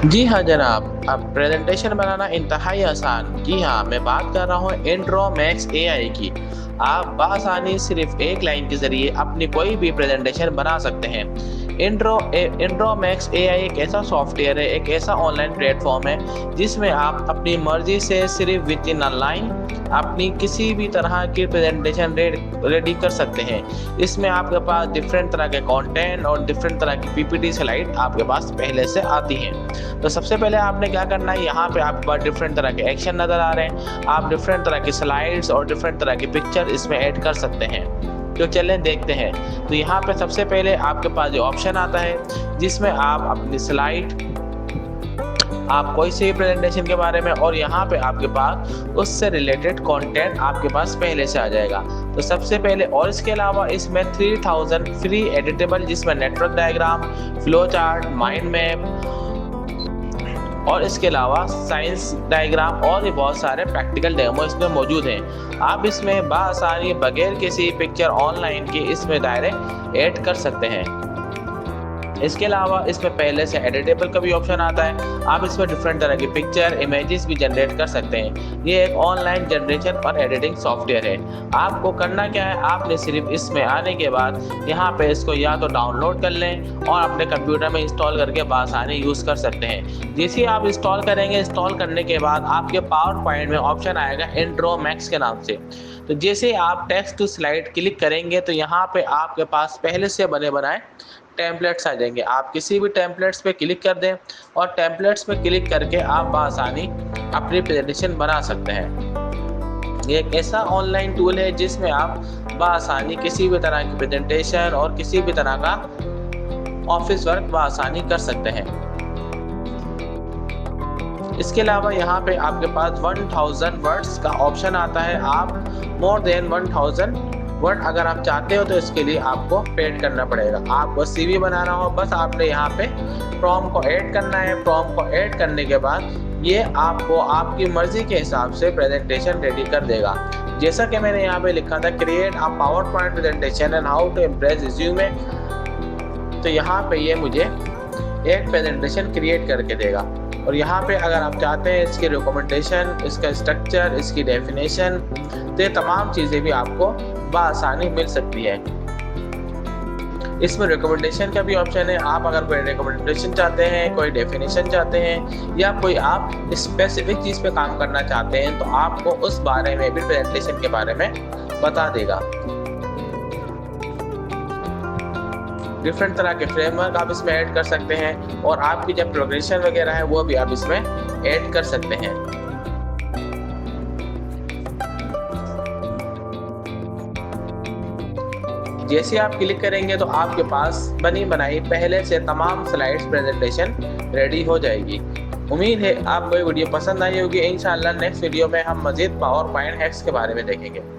जी हाँ जनाब, अब प्रेजेंटेशन बनाना इंतहाई आसान। जी हाँ, मैं बात कर रहा हूँ इंट्रो मैक्स एआई की। आप बआसानी सिर्फ एक लाइन के ज़रिए अपनी कोई भी प्रेजेंटेशन बना सकते हैं। इंट्रो मैक्स एआई एक ऐसा सॉफ्टवेयर है, एक ऐसा ऑनलाइन प्लेटफॉर्म है जिसमें आप अपनी मर्जी से सिर्फ विद इन अ लाइन अपनी किसी भी तरह की प्रेजेंटेशन रेडी कर सकते हैं। इसमें आपके पास डिफरेंट तरह के कंटेंट और डिफरेंट तरह की पीपीटी स्लाइड आपके पास पहले से आती हैं। तो सबसे पहले आपने क्या करना है, यहाँ पे आपके पास डिफरेंट तरह के एक्शन नज़र आ रहे हैं। आप डिफरेंट तरह की स्लाइड्स और डिफरेंट तरह की पिक्चर इसमें ऐड कर सकते हैं। तो चलें देखते हैं। तो यहाँ पे सबसे पहले आपके पास जो ऑप्शन आता है जिसमें आप अपनी स्लाइड, आप कोई से भी प्रेजेंटेशन के बारे में, और यहाँ पे आपके पास उससे रिलेटेड कंटेंट आपके पास पहले से आ जाएगा। तो सबसे पहले, और इसके अलावा इसमें 3000 फ्री एडिटेबल, जिसमें network diagram, flow chart, mind map और इसके अलावा साइंस डायग्राम और भी बहुत सारे प्रैक्टिकल डेमो इसमें मौजूद हैं। आप इसमें बआसानी बगैर किसी पिक्चर ऑनलाइन के इसमें डायरेक्ट ऐड कर सकते हैं। इसके अलावा इसमें पहले से एडिटेबल का भी ऑप्शन आता है। आप इसमें डिफरेंट तरह की पिक्चर, इमेजेस भी जनरेट कर सकते हैं। ये एक ऑनलाइन जनरेशन और एडिटिंग सॉफ्टवेयर है। आपको करना क्या है, आपने सिर्फ इसमें आने के बाद यहाँ पे इसको या तो डाउनलोड कर लें और अपने कंप्यूटर में इंस्टॉल करके बआसानी यूज़ कर सकते हैं। जैसे आप इंस्टॉल करेंगे, इंस्टॉल करने के बाद आपके पावर पॉइंट में ऑप्शन आएगा इंट्रो मैक्स के नाम से। तो जैसे आप टेक्स्ट टू स्लाइड क्लिक करेंगे तो यहाँ पे आपके पास पहले से बने बनाए टेम्पलेट्स आ जाएंगे। आप किसी भी टेम्पलेट्स पे क्लिक कर दें और टेम्पलेट्स पे क्लिक करके आप बआसानी अपनी प्रेजेंटेशन बना सकते हैं। ये एक ऐसा ऑनलाइन टूल है जिसमें आप बआसानी किसी भी तरह की प्रेजेंटेशन और किसी भी तरह का ऑफिस वर्क बआसानी कर सकते हैं। इसके अलावा यहाँ पे आपके पास 1000 वर्ड्स का ऑप्शन आता है। आप मोर देन 1000 वर्ड अगर आप चाहते हो तो इसके लिए आपको पेड करना पड़ेगा। आपको सीवी बनाना हो, बस आपने यहाँ पे प्रॉम्प्ट को ऐड करना है। प्रॉम्प्ट को ऐड करने के बाद ये आपको आपकी मर्जी के हिसाब से प्रेजेंटेशन रेडी कर देगा। जैसा कि मैंने यहाँ पे लिखा था, create a PowerPoint presentation and how to impress resume, तो यहाँ पे ये मुझे एक प्रेजेंटेशन क्रिएट करके देगा। और यहाँ पे अगर आप चाहते हैं इसकी रिकमेंडेशन, इसका स्ट्रक्चर, इसकी डेफिनेशन, तो ये तमाम चीज़ें भी आपको बआसानी मिल सकती है। इसमें रिकमेंडेशन का भी ऑप्शन है। आप अगर कोई रिकमेंडेशन चाहते हैं, कोई डेफिनेशन चाहते हैं, या कोई आप स्पेसिफिक चीज़ पे काम करना चाहते हैं, तो आपको उस बारे में भी प्रेजेंटेशन के बारे में बता देगा। डिफरेंट तरह के फ्रेमवर्क आप इसमें ऐड कर सकते हैं और आपकी जब प्रोग्रेशन वगैरह है वो भी आप इसमें ऐड कर सकते हैं। जैसे आप क्लिक करेंगे तो आपके पास बनी बनाई पहले से तमाम स्लाइड्स प्रेजेंटेशन रेडी हो जाएगी। उम्मीद है आपको ये वीडियो पसंद आई होगी। इंशाल्लाह नेक्स्ट वीडियो में हम मज़ीद पावर पॉइंट हैक्स के बारे में देखेंगे।